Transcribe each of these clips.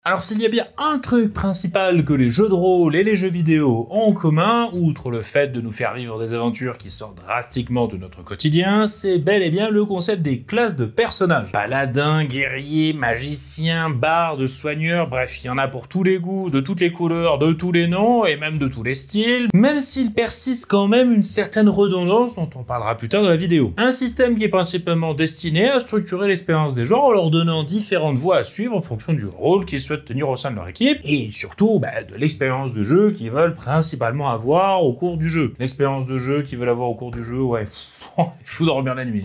Alors s'il y a bien un truc principal que les jeux de rôle et les jeux vidéo ont en commun, outre le fait de nous faire vivre des aventures qui sortent drastiquement de notre quotidien, c'est bel et bien le concept des classes de personnages. Paladin, guerrier, magicien, barde, soigneur, bref, il y en a pour tous les goûts, de toutes les couleurs, de tous les noms et même de tous les styles, même s'il persiste quand même une certaine redondance dont on parlera plus tard dans la vidéo. Un système qui est principalement destiné à structurer l'expérience des joueurs en leur donnant différentes voies à suivre en fonction du rôle qu'ils souhaitent tenir au sein de leur équipe, et surtout de l'expérience de jeu qu'ils veulent principalement avoir au cours du jeu. L'expérience de jeu qu'ils veulent avoir au cours du jeu, ouais, il faut dormir la nuit.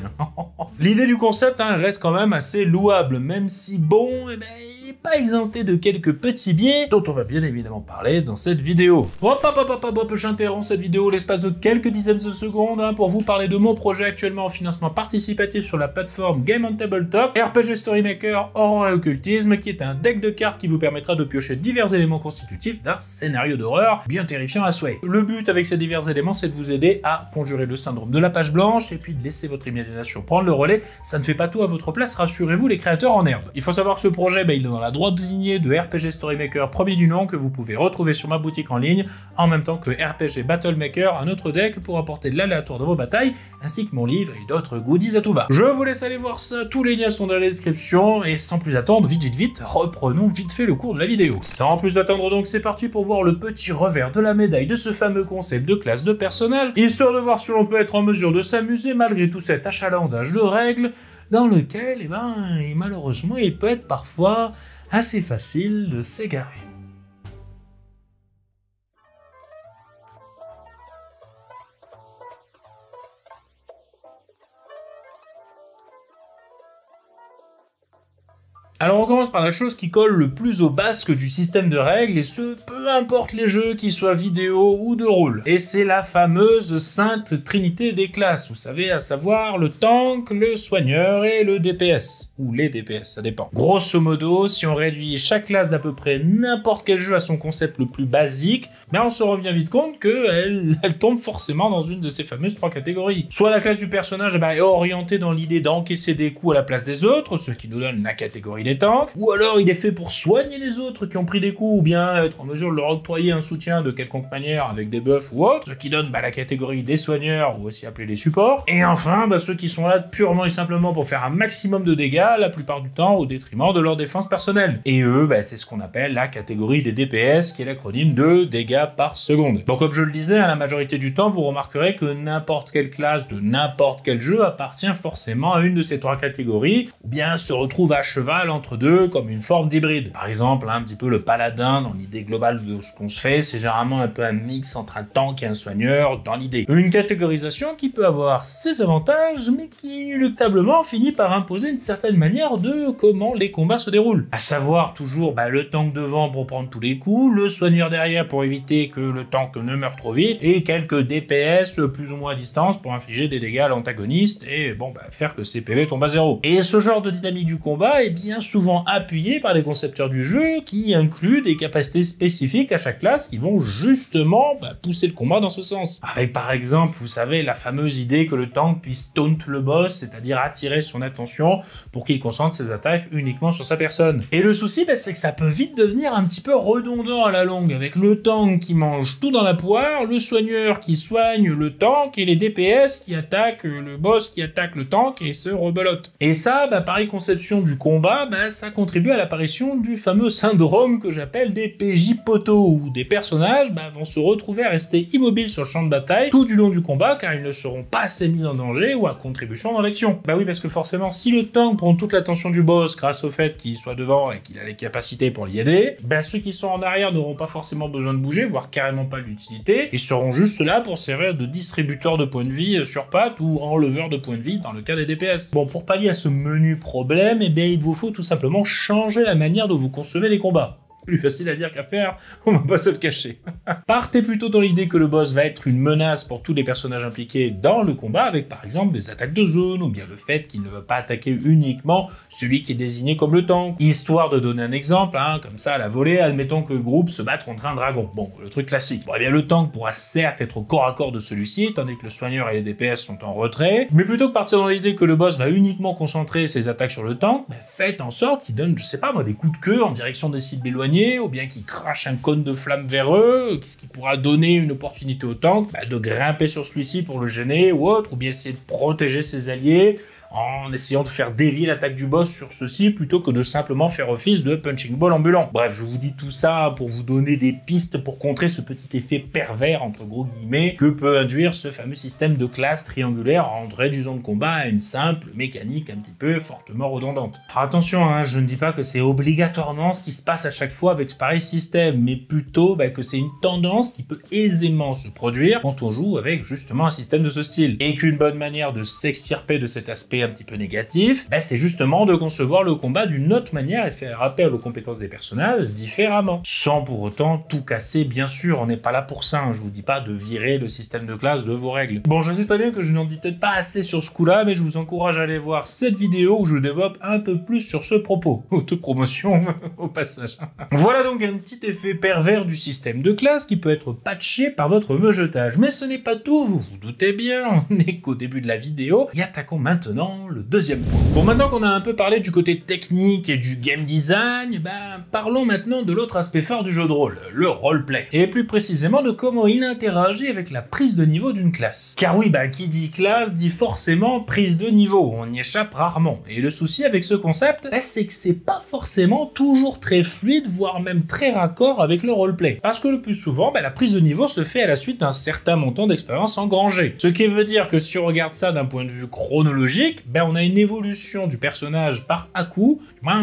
L'idée du concept reste quand même assez louable, même si bon, il n'est pas exempté de quelques petits biais dont on va bien évidemment parler dans cette vidéo. Hop, j'interromps cette vidéo l'espace de quelques dizaines de secondes pour vous parler de mon projet actuellement en financement participatif sur la plateforme Game on Tabletop, RPG Storymaker Horror et Occultisme, qui est un deck de cartes qui vous permettra de piocher divers éléments constitutifs d'un scénario d'horreur bien terrifiant à souhait. Le but avec ces divers éléments, c'est de vous aider à conjurer le syndrome de la page blanche et puis de laisser votre imagination prendre le relais. Ça ne fait pas tout à votre place, rassurez-vous les créateurs en herbe. Il faut savoir que ce projet, il est dans la droite lignée de RPG Storymaker premier du nom que vous pouvez retrouver sur ma boutique en ligne, en même temps que RPG Battlemaker, un autre deck pour apporter de l'aléatoire dans vos batailles, ainsi que mon livre et d'autres goodies à tout va. Je vous laisse aller voir ça, tous les liens sont dans la description, et sans plus attendre, vite, reprenons vite fait le cours de la vidéo. Sans plus attendre donc, c'est parti pour voir le petit revers de la médaille de ce fameux concept de classe de personnages, histoire de voir si l'on peut être en mesure de s'amuser malgré tout cet achalandage de règles, dans lequel, malheureusement, il peut être parfois assez facile de s'égarer. Alors on commence par la chose qui colle le plus au basque du système de règles, et ce, peu importe les jeux, qu'ils soient vidéo ou de rôle. Et c'est la fameuse sainte trinité des classes, vous savez, à savoir le tank, le soigneur et le DPS. Ou les DPS, ça dépend. Grosso modo, si on réduit chaque classe d'à peu près n'importe quel jeu à son concept le plus basique, on se rend bien vite compte qu'elle tombe forcément dans une de ces fameuses trois catégories. Soit la classe du personnage est orientée dans l'idée d'encaisser des coups à la place des autres, ce qui nous donne la catégorie des tanks, ou alors il est fait pour soigner les autres qui ont pris des coups, ou bien être en mesure de leur octroyer un soutien de quelconque manière avec des buffs ou autre, ce qui donne la catégorie des soigneurs, ou aussi appelés les supports. Et enfin, ceux qui sont là purement et simplement pour faire un maximum de dégâts, la plupart du temps au détriment de leur défense personnelle. Et eux, c'est ce qu'on appelle la catégorie des DPS, qui est l'acronyme de dégâts par seconde. Donc comme je le disais, la majorité du temps, vous remarquerez que n'importe quelle classe de n'importe quel jeu appartient forcément à une de ces trois catégories, ou bien se retrouve à cheval entre deux comme une forme d'hybride. Par exemple, un petit peu le paladin, dans l'idée globale de ce qu'on se fait, c'est généralement un peu un mix entre un tank et un soigneur dans l'idée. Une catégorisation qui peut avoir ses avantages, mais qui inéluctablement finit par imposer une certaine manière de comment les combats se déroulent. À savoir toujours le tank devant pour prendre tous les coups, le soigneur derrière pour éviter que le tank ne meure trop vite, et quelques DPS plus ou moins à distance pour infliger des dégâts à l'antagoniste et faire que ses PV tombent à zéro. Et ce genre de dynamique du combat est bien souvent appuyé par les concepteurs du jeu qui incluent des capacités spécifiques à chaque classe qui vont justement pousser le combat dans ce sens. Avec par exemple, vous savez, la fameuse idée que le tank puisse taunt le boss, c'est-à-dire attirer son attention pour qu'il concentre ses attaques uniquement sur sa personne. Et le souci, c'est que ça peut vite devenir un petit peu redondant à la longue, avec le tank qui mange tout dans la poire, le soigneur qui soigne le tank et les DPS qui attaquent le boss qui attaque le tank et se rebelote. Et ça, pareil conception du combat, ça contribue à l'apparition du fameux syndrome que j'appelle des PJ poteaux, où des personnages vont se retrouver à rester immobiles sur le champ de bataille tout du long du combat car ils ne seront pas assez mis en danger ou à contribution dans l'action. Oui, parce que forcément, si le tank prend toute l'attention du boss grâce au fait qu'il soit devant et qu'il a les capacités pour l'y aider, ceux qui sont en arrière n'auront pas forcément besoin de bouger, voire carrément pas d'utilité, et seront juste là pour servir de distributeurs de points de vie sur pattes ou enleveurs de points de vie dans le cas des DPS. Bon, pour pallier à ce menu problème, il vous faut tout simplement changer la manière dont vous concevez les combats. Plus facile à dire qu'à faire, on va pas se le cacher. Partez plutôt dans l'idée que le boss va être une menace pour tous les personnages impliqués dans le combat, avec par exemple des attaques de zone, ou bien le fait qu'il ne va pas attaquer uniquement celui qui est désigné comme le tank. Histoire de donner un exemple, hein, comme ça à la volée, admettons que le groupe se batte contre un dragon. Bon, le truc classique. Bon, eh bien le tank pourra certes être au corps à corps de celui-ci, tandis que le soigneur et les DPS sont en retrait, mais plutôt que partir dans l'idée que le boss va uniquement concentrer ses attaques sur le tank, faites en sorte qu'il donne, je sais pas moi, des coups de queue en direction des cibles éloignées, ou bien qu'il crache un cône de flamme vers eux, ce qui pourra donner une opportunité au tank de grimper sur celui-ci pour le gêner ou autre, ou bien essayer de protéger ses alliés en essayant de faire dévier l'attaque du boss sur ceux-ci plutôt que de simplement faire office de punching ball ambulant. Bref, je vous dis tout ça pour vous donner des pistes pour contrer ce petit effet pervers, entre gros guillemets, que peut induire ce fameux système de classe triangulaire en réduisant le combat à une simple mécanique un petit peu fortement redondante. Alors attention, hein, je ne dis pas que c'est obligatoirement ce qui se passe à chaque fois avec ce pareil système, mais plutôt que c'est une tendance qui peut aisément se produire quand on joue avec justement un système de ce style. Et qu'une bonne manière de s'extirper de cet aspect un petit peu négatif, c'est justement de concevoir le combat d'une autre manière et faire appel aux compétences des personnages différemment. Sans pour autant tout casser, bien sûr, on n'est pas là pour ça, hein. Je vous dis pas de virer le système de classe de vos règles. Bon, je sais très bien que je n'en dis peut-être pas assez sur ce coup-là, mais je vous encourage à aller voir cette vidéo où je développe un peu plus sur ce propos. Autopromotion au passage. Voilà donc un petit effet pervers du système de classe qui peut être patché par votre meujetage. Mais ce n'est pas tout, vous vous doutez bien, on n'est qu'au début de la vidéo, et attaquons maintenant le deuxième point. Bon, maintenant qu'on a un peu parlé du côté technique et du game design, parlons maintenant de l'autre aspect phare du jeu de rôle, le roleplay. Et plus précisément de comment il interagit avec la prise de niveau d'une classe. Car oui, qui dit classe dit forcément prise de niveau, on y échappe rarement. Et le souci avec ce concept, c'est que c'est pas forcément toujours très fluide, voire même très raccord avec le roleplay. Parce que le plus souvent, la prise de niveau se fait à la suite d'un certain montant d'expérience engrangé. Ce qui veut dire que si on regarde ça d'un point de vue chronologique, on a une évolution du personnage par à-coup,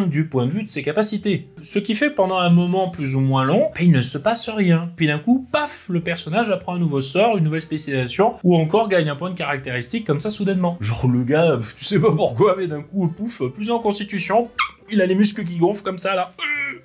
du point de vue de ses capacités. Ce qui fait que pendant un moment plus ou moins long, il ne se passe rien. Puis d'un coup, paf, le personnage apprend un nouveau sort, une nouvelle spécialisation, ou encore gagne un point de caractéristique comme ça soudainement. Genre le gars, tu sais pas pourquoi, mais d'un coup, pouf, plus en constitution, il a les muscles qui gonflent comme ça là.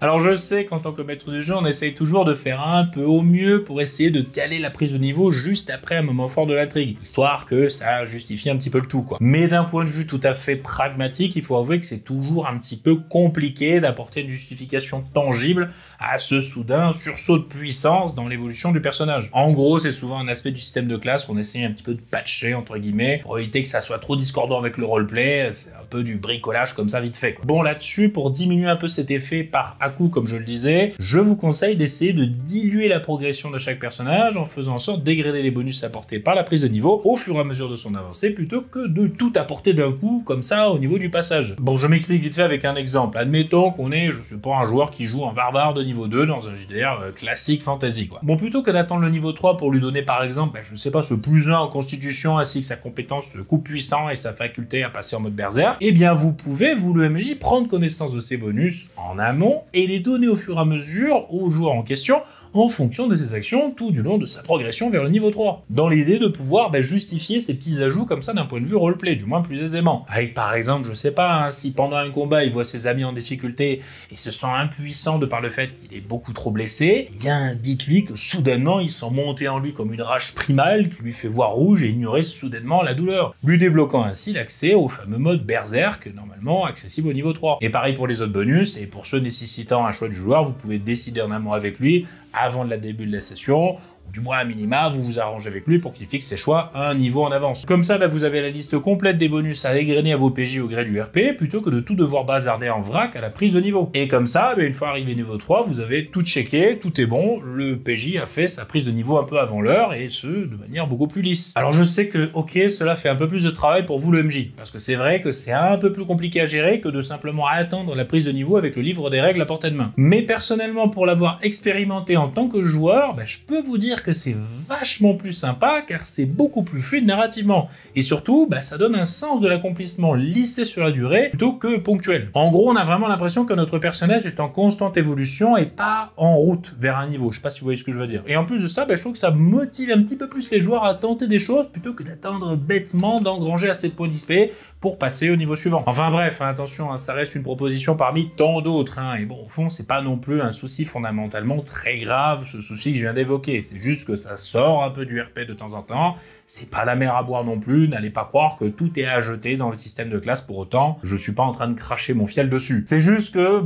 Alors je sais qu'en tant que maître du jeu, on essaye toujours de faire un peu au mieux pour essayer de caler la prise de niveau juste après un moment fort de l'intrigue, histoire que ça justifie un petit peu le tout, quoi. Mais d'un point de vue tout à fait pragmatique, il faut avouer que c'est toujours un petit peu compliqué d'apporter une justification tangible à ce soudain sursaut de puissance dans l'évolution du personnage. En gros, c'est souvent un aspect du système de classe qu'on essaye un petit peu de patcher, entre guillemets, pour éviter que ça soit trop discordant avec le roleplay, c'est un peu du bricolage comme ça vite fait, quoi. Bon, là-dessus, pour diminuer un peu cet effet par à-coup, comme je le disais, je vous conseille d'essayer de diluer la progression de chaque personnage en faisant en sorte d'égrener les bonus apportés par la prise de niveau au fur et à mesure de son avancée, plutôt que de tout apporter d'un coup, comme ça, au niveau du passage. Bon, je m'explique vite fait avec un exemple. Admettons qu'on est, je sais pas, un joueur qui joue un barbare de niveau 2 dans un JDR classique fantasy, quoi. Bon, plutôt que d'attendre le niveau 3 pour lui donner, par exemple, je sais pas, ce +1 en constitution, ainsi que sa compétence de coup puissant et sa faculté à passer en mode berserk, eh bien, vous pouvez, vous le MJ, prendre connaissance de ces bonus en amont et les donner au fur et à mesure au joueur en question en fonction de ses actions tout du long de sa progression vers le niveau 3. Dans l'idée de pouvoir justifier ces petits ajouts comme ça d'un point de vue roleplay, du moins plus aisément. Avec par exemple, je sais pas, hein, si pendant un combat il voit ses amis en difficulté et se sent impuissant de par le fait qu'il est beaucoup trop blessé, eh bien dites-lui que soudainement il sent monter en lui comme une rage primale qui lui fait voir rouge et ignorer soudainement la douleur, lui débloquant ainsi l'accès au fameux mode berserk normalement accessible au niveau 3. Et pareil pour les autres bonus, et pour ceux nécessitant un choix du joueur, vous pouvez décider en amont avec lui avant le début de la session, ou du moins à minima, vous vous arrangez avec lui pour qu'il fixe ses choix à un niveau en avance. Comme ça, vous avez la liste complète des bonus à égrener à vos PJ au gré du RP, plutôt que de tout devoir bazarder en vrac à la prise de niveau. Et comme ça, une fois arrivé niveau 3, vous avez tout checké, tout est bon, le PJ a fait sa prise de niveau un peu avant l'heure, et ce, de manière beaucoup plus lisse. Alors je sais que, ok, cela fait un peu plus de travail pour vous le MJ, parce que c'est vrai que c'est un peu plus compliqué à gérer que de simplement attendre la prise de niveau avec le livre des règles à portée de main. Mais personnellement, pour l'avoir expérimenté en tant que joueur, je peux vous dire que c'est vachement plus sympa car c'est beaucoup plus fluide narrativement. Et surtout, ça donne un sens de l'accomplissement lissé sur la durée plutôt que ponctuel. En gros, on a vraiment l'impression que notre personnage est en constante évolution et pas en route vers un niveau. Je sais pas si vous voyez ce que je veux dire. Et en plus de ça, je trouve que ça motive un petit peu plus les joueurs à tenter des choses plutôt que d'attendre bêtement d'engranger assez de points d'XP pour passer au niveau suivant. Enfin bref, attention, ça reste une proposition parmi tant d'autres, et bon, au fond, c'est pas non plus un souci fondamentalement très grave, ce souci que je viens d'évoquer, c'est juste que ça sort un peu du RP de temps en temps, c'est pas la mer à boire non plus, n'allez pas croire que tout est à jeter dans le système de classe pour autant, je suis pas en train de cracher mon fiel dessus. C'est juste que,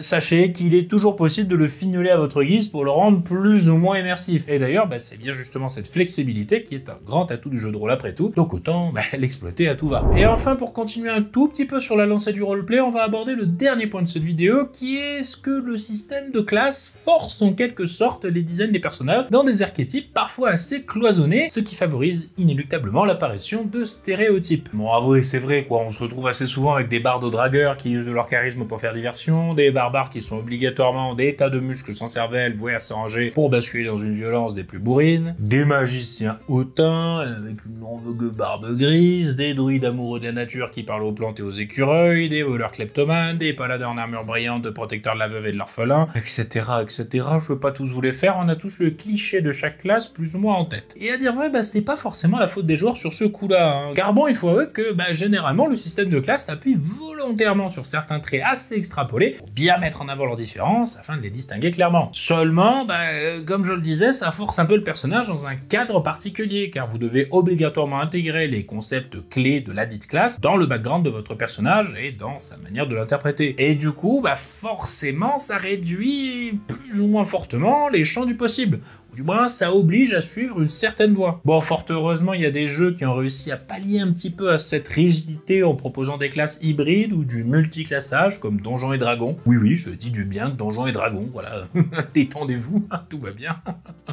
sachez qu'il est toujours possible de le fignoler à votre guise pour le rendre plus ou moins immersif. Et d'ailleurs, c'est bien justement cette flexibilité qui est un grand atout du jeu de rôle après tout, donc autant l'exploiter à tout va. Et enfin, pour continuer un tout petit peu sur la lancée du roleplay, on va aborder le dernier point de cette vidéo, qui est ce que le système de classe force en quelque sorte les designs des personnages dans des archétypes parfois assez cloisonnés, ce qui favorise inéluctablement l'apparition de stéréotypes. Bon, avouez, c'est vrai quoi, on se retrouve assez souvent avec des bardes dragueurs qui usent de leur charisme pour faire diversion, des barbares qui sont obligatoirement des tas de muscles sans cervelle voués à s'arranger pour basculer dans une violence des plus bourrines, des magiciens hautains avec une longue barbe grise, des druides amoureux de la nature qui parlent aux plantes et aux écureuils, des voleurs kleptomanes, des paladins en armure brillante de protecteurs de la veuve et de l'orphelin, etc., etc. Je veux pas tous vous les faire, on a tous le cliché de chaque classe plus ou moins en tête. Et à dire vrai, c'était pas forcément la faute des joueurs sur ce coup-là, car bon, il faut avouer que généralement le système de classe appuie volontairement sur certains traits assez extrapolés pour bien mettre en avant leurs différences afin de les distinguer clairement. Seulement, comme je le disais, ça force un peu le personnage dans un cadre particulier, car vous devez obligatoirement intégrer les concepts clés de ladite classe dans le background de votre personnage et dans sa manière de l'interpréter. Et du coup, forcément, ça réduit plus ou moins fortement les champs du possible. Du moins, ça oblige à suivre une certaine voie. Bon, fort heureusement, il y a des jeux qui ont réussi à pallier un petit peu à cette rigidité en proposant des classes hybrides ou du multiclassage, comme Donjons et Dragons. Oui, je dis du bien de Donjons et Dragons, voilà. Détendez-vous, tout va bien.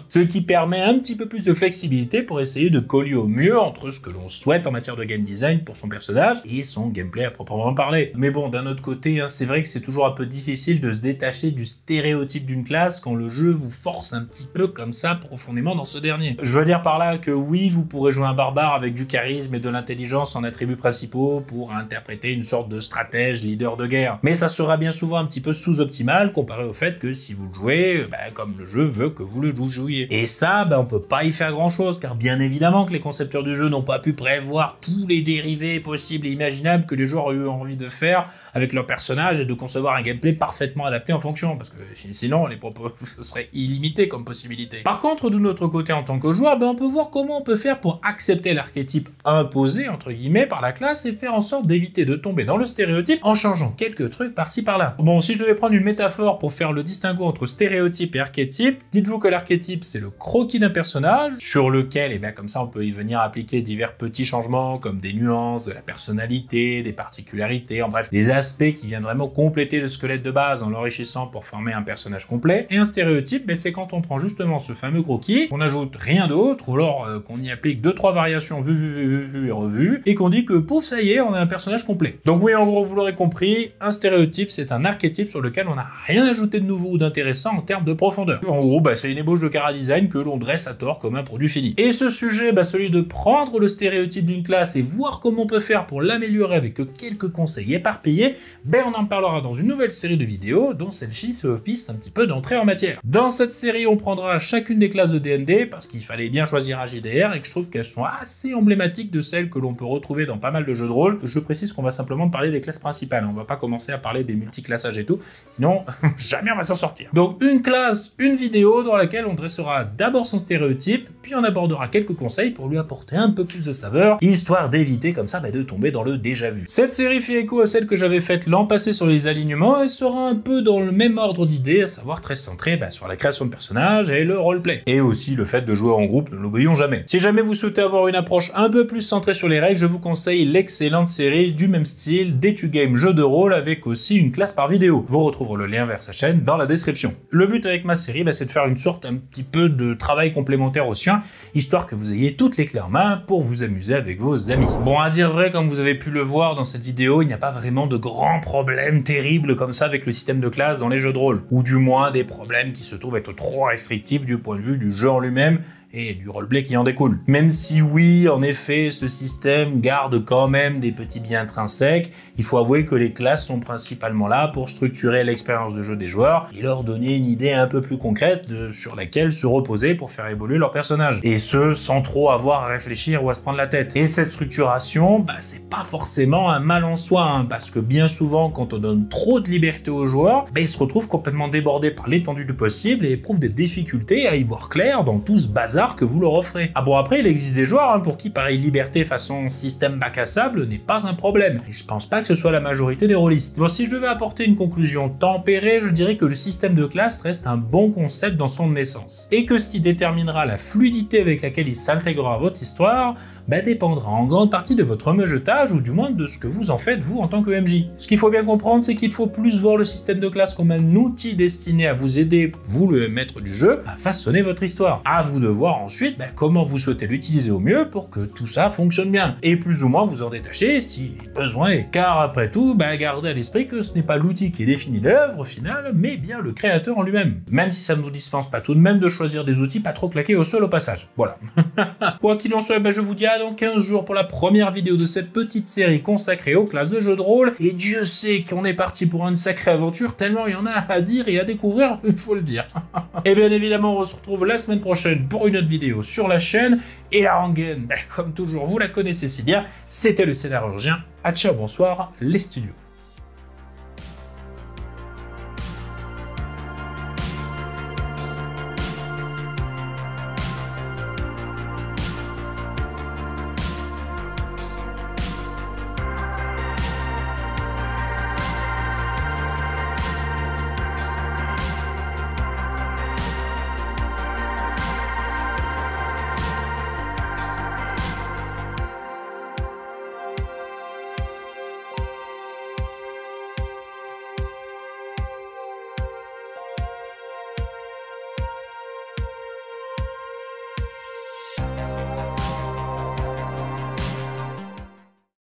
Ce qui permet un petit peu plus de flexibilité pour essayer de coller au mieux entre ce que l'on souhaite en matière de game design pour son personnage et son gameplay à proprement parler. Mais bon, d'un autre côté, c'est vrai que c'est toujours un peu difficile de se détacher du stéréotype d'une classe quand le jeu vous force un petit peu comme ça profondément dans ce dernier. Je veux dire par là que oui, vous pourrez jouer un barbare avec du charisme et de l'intelligence en attributs principaux pour interpréter une sorte de stratège leader de guerre. Mais ça sera bien souvent un petit peu sous-optimal comparé au fait que si vous le jouez, comme le jeu veut que vous le jouiez. Et ça, on peut pas y faire grand chose, car bien évidemment que les concepteurs du jeu n'ont pas pu prévoir tous les dérivés possibles et imaginables que les joueurs ont eu envie de faire avec leur personnage et de concevoir un gameplay parfaitement adapté en fonction, parce que sinon les propos seraient illimités comme possibilité. Par contre, de notre côté en tant que joueur, on peut voir comment on peut faire pour accepter l'archétype imposé, entre guillemets, par la classe et faire en sorte d'éviter de tomber dans le stéréotype en changeant quelques trucs par-ci par-là. Bon, si je devais prendre une métaphore pour faire le distinguo entre stéréotype et archétype, dites-vous que l'archétype c'est le croquis d'un personnage, sur lequel, comme ça on peut y venir appliquer divers petits changements comme des nuances, de la personnalité, des particularités, en bref, des aspects qui viennent vraiment compléter le squelette de base en l'enrichissant pour former un personnage complet. Et un stéréotype, c'est quand on prend justement ce fameux croquis, qu'on ajoute rien d'autre, ou alors qu'on y applique 2-3 variations vues et revues, et qu'on dit que pouf, ça y est, on a un personnage complet. Donc oui, en gros, vous l'aurez compris, un stéréotype, c'est un archétype sur lequel on n'a rien ajouté de nouveau ou d'intéressant en termes de profondeur. En gros, c'est une ébauche de chara-design que l'on dresse à tort comme un produit fini. Et ce sujet, celui de prendre le stéréotype d'une classe et voir comment on peut faire pour l'améliorer avec quelques conseils éparpillés, on en parlera dans une nouvelle série de vidéos, dont celle-ci se pisse un petit peu d'entrée en matière. Dans cette série, on prendra chacune des classes de D&D, parce qu'il fallait bien choisir un JDR, et que je trouve qu'elles sont assez emblématiques de celles que l'on peut retrouver dans pas mal de jeux de rôle. Je précise qu'on va simplement parler des classes principales, on va pas commencer à parler des multiclassages et tout, sinon jamais on va s'en sortir. Donc une classe, une vidéo dans laquelle on dressera d'abord son stéréotype, puis on abordera quelques conseils pour lui apporter un peu plus de saveur, histoire d'éviter comme ça de tomber dans le déjà-vu. Cette série fait écho à celle que j'avais faite l'an passé sur les alignements et sera un peu dans le même ordre d'idées, à savoir très centré sur la création de personnages et le roleplay. Et aussi le fait de jouer en groupe, ne l'oublions jamais. Si jamais vous souhaitez avoir une approche un peu plus centrée sur les règles, je vous conseille l'excellente série du même style, D2Game jeu de rôle, avec aussi une classe par vidéo. Vous retrouverez le lien vers sa chaîne dans la description. Le but avec ma série, c'est de faire une sorte un petit peu de travail complémentaire au sien, histoire que vous ayez toutes les clés en main pour vous amuser avec vos amis. Bon, à dire vrai, comme vous avez pu le voir dans cette vidéo, il n'y a pas vraiment de grands problèmes terribles comme ça avec le système de classe dans les jeux de rôle, ou du moins des problèmes qui se trouvent être trop restrictifs du point de vue du jeu en lui-même, et du roleplay qui en découle. Même si oui, en effet, ce système garde quand même des petits biais intrinsèques, il faut avouer que les classes sont principalement là pour structurer l'expérience de jeu des joueurs et leur donner une idée un peu plus concrète sur laquelle se reposer pour faire évoluer leur personnage. Et ce, sans trop avoir à réfléchir ou à se prendre la tête. Et cette structuration, c'est pas forcément un mal en soi, hein, parce que bien souvent, quand on donne trop de liberté aux joueurs, ils se retrouvent complètement débordés par l'étendue du possible et éprouvent des difficultés à y voir clair dans tout ce bazar que vous leur offrez. Ah bon, après, il existe des joueurs pour qui pareille liberté façon système bac à sable n'est pas un problème. Et je pense pas que ce soit la majorité des rôlistes. Bon, si je devais apporter une conclusion tempérée, je dirais que le système de classe reste un bon concept dans son essence. Et que ce qui déterminera la fluidité avec laquelle il s'intégrera à votre histoire, dépendra en grande partie de votre mieuxjetage ou du moins de ce que vous en faites vous en tant que MJ. Ce qu'il faut bien comprendre, c'est qu'il faut plus voir le système de classe comme un outil destiné à vous aider, vous le maître du jeu, à façonner votre histoire. À vous de voir ensuite comment vous souhaitez l'utiliser au mieux pour que tout ça fonctionne bien. Et plus ou moins vous en détacher si besoin est. Car après tout, gardez à l'esprit que ce n'est pas l'outil qui définit l'œuvre finale, mais bien le créateur en lui-même. Même si ça ne vous dispense pas tout de même de choisir des outils pas trop claqués au sol au passage. Voilà. Quoi qu'il en soit, je vous dis dans 15 jours pour la première vidéo de cette petite série consacrée aux classes de jeux de rôle, et Dieu sait qu'on est parti pour une sacrée aventure, tellement il y en a à dire et à découvrir, il faut le dire. Et bien évidemment, on se retrouve la semaine prochaine pour une autre vidéo sur la chaîne, et la rengaine, comme toujours, vous la connaissez si bien, c'était le Scénarurgien. À ciao, bonsoir, les studios.